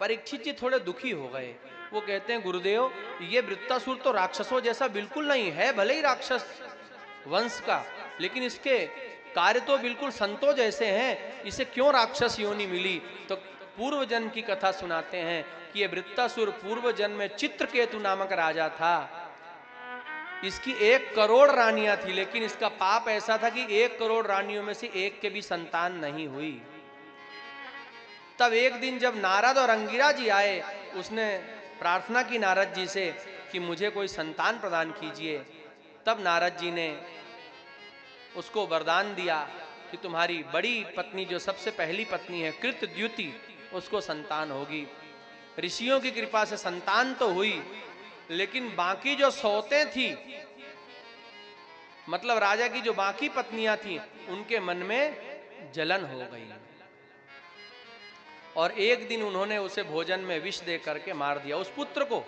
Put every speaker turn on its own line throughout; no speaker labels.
परीक्षित जी थोड़े दुखी हो गए। वो कहते हैं गुरुदेव, ये वृत्तासुर तो राक्षसों जैसा बिल्कुल नहीं है, भले ही राक्षस वंश का, लेकिन इसके कार्य तो बिल्कुल संतों जैसे हैं, इसे क्यों राक्षस योनि मिली? तो पूर्व जन्म की कथा सुनाते हैं कि ये वृत्तासुर पूर्व जन्म में चित्रकेतु नामक राजा था। इसकी 1 करोड़ रानियां थी, लेकिन इसका पाप ऐसा था कि 1 करोड़ रानियों में से एक के भी संतान नहीं हुई। तब एक दिन जब नारद और अंगिरा जी आए, उसने प्रार्थना की नारद जी से कि मुझे कोई संतान प्रदान कीजिए। तब नारद जी ने उसको वरदान दिया कि तुम्हारी बड़ी पत्नी, जो सबसे पहली पत्नी है कृतद्युति, उसको संतान होगी। ऋषियों की कृपा से संतान तो हुई, लेकिन बाकी जो सौतें थी, मतलब राजा की जो बाकी पत्नियां थी, उनके मन में जलन हो गई और एक दिन उन्होंने उसे भोजन में विष दे करके मार दिया, उस पुत्र को,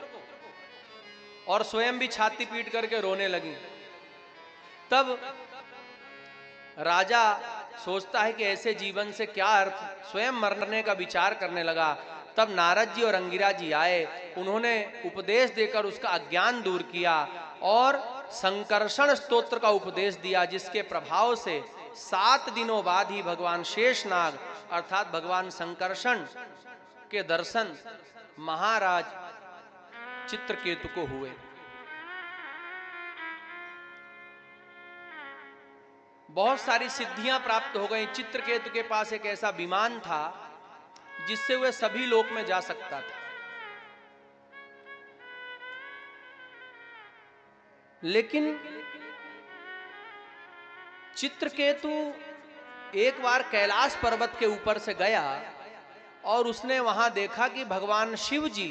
और स्वयं भी छाती पीट करके रोने लगी। तब राजा सोचता है कि ऐसे जीवन से क्या अर्थ, स्वयं मरने का विचार करने लगा। तब नारद जी और अंगिरा जी आए, उन्होंने उपदेश देकर उसका अज्ञान दूर किया और संकर्षण स्तोत्र का उपदेश दिया, जिसके प्रभाव से 7 दिनों बाद ही भगवान शेषनाग अर्थात भगवान संकर्षण के दर्शन महाराज चित्रकेतु को हुए। बहुत सारी सिद्धियां प्राप्त हो गई। चित्रकेतु के पास एक ऐसा विमान था जिससे वह सभी लोक में जा सकता था, लेकिन चित्रकेतु एक बार कैलाश पर्वत के ऊपर से गया और उसने वहां देखा कि भगवान शिव जी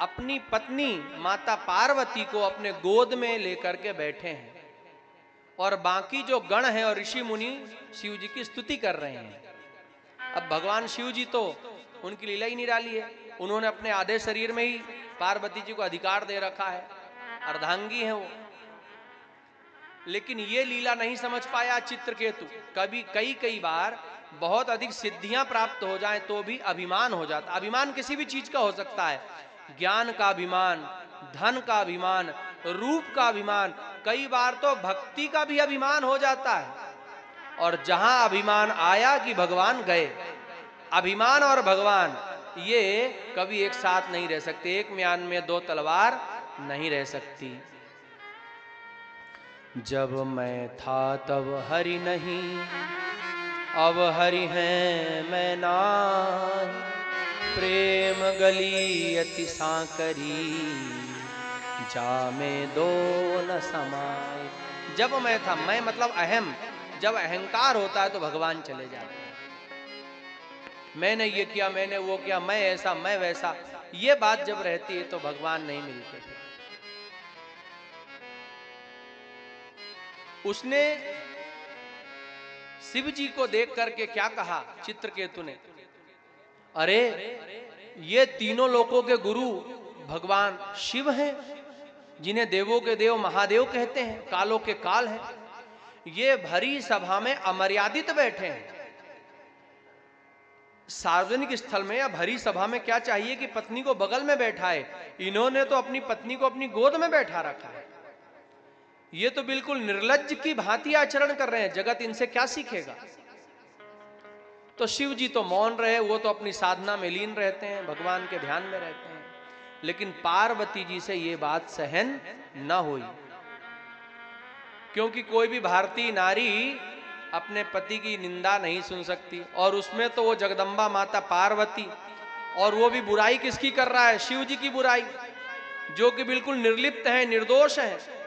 अपनी पत्नी माता पार्वती को अपने गोद में लेकर के बैठे हैं और बाकी जो गण हैं और ऋषि मुनि शिव जी की स्तुति कर रहे हैं। अब भगवान शिव जी तो उनकी लीला ही निराली है, उन्होंने अपने आधे शरीर में ही पार्वती जी को अधिकार दे रखा है, अर्धांगी है वो। लेकिन ये लीला नहीं समझ पाया चित्रकेतु। कई बार बहुत अधिक सिद्धियां प्राप्त हो जाएं तो भी अभिमान हो जाता। अभिमान किसी भी चीज का हो सकता है, ज्ञान का अभिमान, धन का अभिमान, रूप का अभिमान, कई बार तो भक्ति का भी अभिमान हो जाता है। और जहां अभिमान आया कि भगवान गए। अभिमान और भगवान ये कभी एक साथ नहीं रह सकते, एक म्यान में 2 तलवार नहीं रह सकती। जब मैं था तब हरि नहीं, अब हरि हैं मैं नाही, प्रेम गली अति सांकरी, जामे दो न समाए। जब मैं था, मैं मतलब अहम, जब अहंकार होता है तो भगवान चले जाते हैं। मैंने ये किया, मैंने वो किया, मैं ऐसा मैं वैसा, ये बात जब रहती है तो भगवान नहीं मिलते। उसने शिव जी को देख करके क्या कहा चित्रकेतु ने, अरे ये तीनों लोकों के गुरु भगवान शिव हैं, जिन्हें देवों के देव महादेव कहते हैं, कालों के काल हैं। ये भरी सभा में अमर्यादित बैठे हैं। सार्वजनिक स्थल में या भरी सभा में क्या चाहिए कि पत्नी को बगल में बैठाए, इन्होंने तो अपनी पत्नी को अपनी गोद में बैठा रखा है। ये तो बिल्कुल निर्लज्ज की भांति आचरण कर रहे हैं, जगत इनसे क्या सीखेगा। तो शिव जी तो मौन रहे, वो तो अपनी साधना में लीन रहते हैं, भगवान के ध्यान में रहते हैं। लेकिन पार्वती जी से ये बात सहन न हुई, क्योंकि कोई भी भारतीय नारी अपने पति की निंदा नहीं सुन सकती, और उसमें तो वो जगदम्बा माता पार्वती, और वो भी बुराई किसकी कर रहा है, शिव जी की बुराई, जो कि बिल्कुल निर्लिप्त है, निर्दोष है,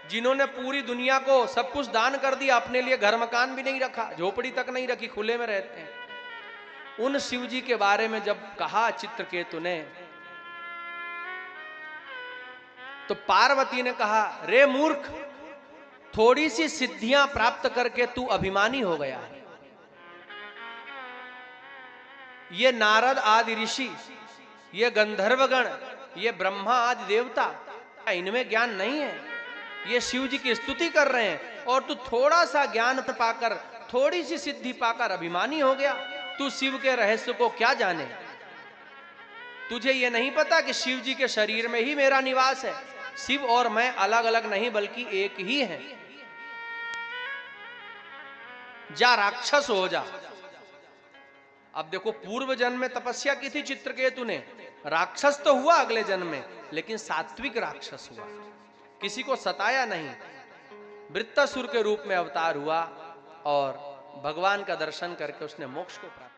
जिन्होंने पूरी दुनिया को सब कुछ दान कर दिया, अपने लिए घर मकान भी नहीं रखा, झोपड़ी तक नहीं रखी, खुले में रहते हैं। उन शिव जी के बारे में जब कहा चित्रकेतु ने, तो पार्वती ने कहा, रे मूर्ख, थोड़ी सी सिद्धियां प्राप्त करके तू अभिमानी हो गया है। ये नारद आदि ऋषि, ये गंधर्वगण, ये ब्रह्मा आदि देवता, इनमें ज्ञान नहीं है, ये शिव जी की स्तुति कर रहे हैं, और तू थोड़ा सा ज्ञान पाकर, थोड़ी सी सिद्धि पाकर अभिमानी हो गया। तू शिव के रहस्य को क्या जाने। तुझे ये नहीं पता कि शिव जी के शरीर में ही मेरा निवास है? शिव और मैं अलग अलग नहीं बल्कि एक ही हैं। जा राक्षस हो जा। अब देखो, पूर्व जन्म में तपस्या की थी चित्रकेतु ने, राक्षस तो हुआ अगले जन्म में, लेकिन सात्विक राक्षस हुआ, किसी को सताया नहीं, वृत्तासुर के रूप में अवतार हुआ और भगवान का दर्शन करके उसने मोक्ष को प्राप्त